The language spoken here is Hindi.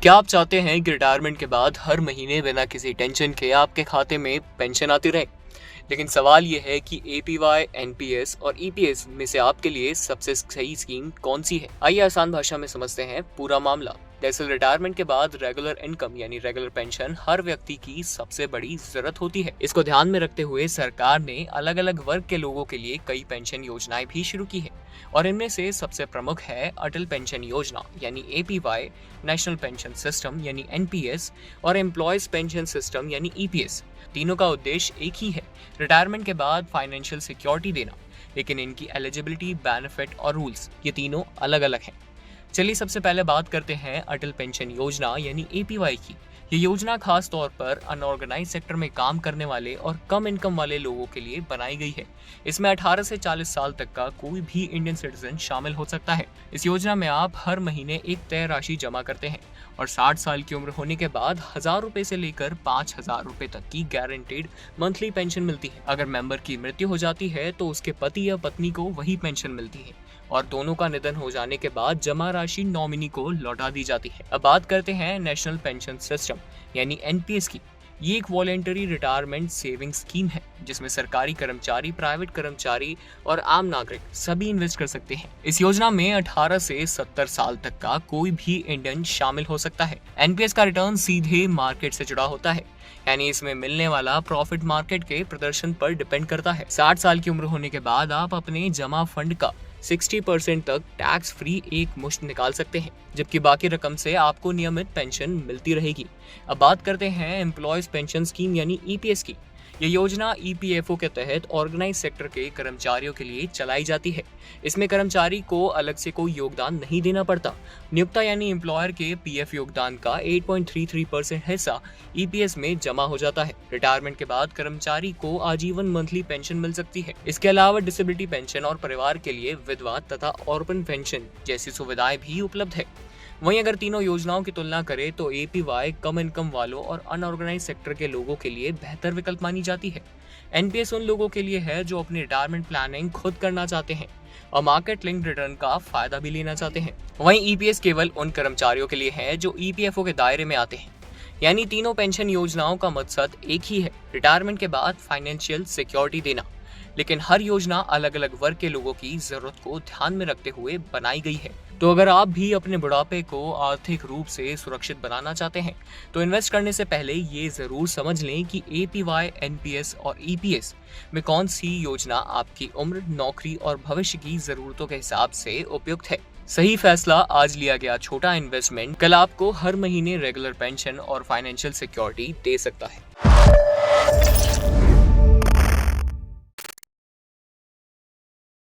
क्या आप चाहते हैं कि रिटायरमेंट के बाद हर महीने बिना किसी टेंशन के आपके खाते में पेंशन आती रहे? लेकिन सवाल ये है कि एपीवाई, एनपीएस और ईपीएस में से आपके लिए सबसे सही स्कीम कौन सी है? आइए आसान भाषा में समझते हैं पूरा मामला। दरअसल रिटायरमेंट के बाद रेगुलर इनकम यानी रेगुलर पेंशन हर व्यक्ति की सबसे बड़ी जरूरत होती है। इसको ध्यान में रखते हुए सरकार ने अलग अलग वर्ग के लोगों के लिए कई पेंशन योजनाएं भी शुरू की है और इनमें से सबसे प्रमुख है अटल पेंशन योजना यानी एपीवाई, नेशनल पेंशन सिस्टम यानी एनपीएस और एम्प्लॉयज पेंशन सिस्टम यानी ईपीएस। तीनों का उद्देश्य एक ही है, रिटायरमेंट के बाद फाइनेंशियल सिक्योरिटी देना। लेकिन इनकी एलिजिबिलिटी, बेनिफिट और रूल्स ये तीनों अलग अलग हैं। चलिए सबसे पहले बात करते हैं अटल पेंशन योजना यानी एपीवाई की। ये योजना खास तौर पर अनऑर्गेनाइज सेक्टर में काम करने वाले और कम इनकम वाले लोगों के लिए बनाई गई है। इसमें 18 से 40 साल तक का कोई भी इंडियन सिटीजन शामिल हो सकता है। इस योजना में आप हर महीने एक तय राशि जमा करते हैं और 60 साल की उम्र होने के बाद 1000 रुपए से लेकर 5000 रुपए तक की गारंटीड मंथली पेंशन मिलती है। अगर मेंबर की मृत्यु हो जाती है तो उसके पति या पत्नी को वही पेंशन मिलती है और दोनों का निधन हो जाने के बाद जमा राशि नॉमिनी को लौटा दी जाती है। अब बात करते हैं नेशनल पेंशन सिस्टम यानी एनपीएस की। ये एक वॉलेंटरी रिटायरमेंट सेविंग स्कीम है जिसमें सरकारी कर्मचारी, प्राइवेट कर्मचारी और आम नागरिक सभी इन्वेस्ट कर सकते हैं। इस योजना में 18 से 70 साल तक का कोई भी इंडियन शामिल हो सकता है। एनपीएस का रिटर्न सीधे मार्केट से जुड़ा होता है यानी इसमें मिलने वाला प्रॉफिट मार्केट के प्रदर्शन पर डिपेंड करता है। 60 साल की उम्र होने के बाद आप अपने जमा फंड का 60% तक टैक्स फ्री एक मुश्त निकाल सकते हैं, जबकि बाकी रकम से आपको नियमित पेंशन मिलती रहेगी। अब बात करते हैं एम्प्लॉयज पेंशन स्कीम यानी ईपीएस की। ये योजना ईपीएफओ के तहत ऑर्गेनाइज सेक्टर के कर्मचारियों के लिए चलाई जाती है। इसमें कर्मचारी को अलग से कोई योगदान नहीं देना पड़ता। नियोक्ता यानी एम्प्लॉयर के पीएफ योगदान का 8.33% हिस्सा ईपीएस में जमा हो जाता है। रिटायरमेंट के बाद कर्मचारी को आजीवन मंथली पेंशन मिल सकती है। इसके अलावा डिसेबिलिटी पेंशन और परिवार के लिए विधवा तथा ऑर्फन पेंशन जैसी सुविधाएं भी उपलब्ध है। वहीं अगर तीनों योजनाओं की तुलना करें तो एपीवाई कम इनकम वालों और अनऑर्गेनाइज सेक्टर के लोगों के लिए बेहतर विकल्प मानी जाती है। एनपीएस उन लोगों के लिए है जो अपनी रिटायरमेंट प्लानिंग खुद करना चाहते हैं और मार्केट लिंक्ड रिटर्न का फायदा भी लेना चाहते हैं। वहीं ईपीएस केवल उन कर्मचारियों के लिए है जो ईपीएफओ के दायरे में आते हैं। यानी तीनों पेंशन योजनाओं का मकसद एक ही है, रिटायरमेंट के बाद फाइनेंशियल सिक्योरिटी देना। लेकिन हर योजना अलग अलग वर्ग के लोगों की जरूरत को ध्यान में रखते हुए बनाई गई है। तो अगर आप भी अपने बुढ़ापे को आर्थिक रूप से सुरक्षित बनाना चाहते हैं तो इन्वेस्ट करने से पहले ये जरूर समझ लें कि एपीवाई, एनपीएस और ईपीएस में कौन सी योजना आपकी उम्र, नौकरी और भविष्य की जरूरतों के हिसाब से उपयुक्त है। सही फैसला आज लिया गया छोटा इन्वेस्टमेंट कल आपको हर महीने रेगुलर पेंशन और फाइनेंशियल सिक्योरिटी दे सकता है।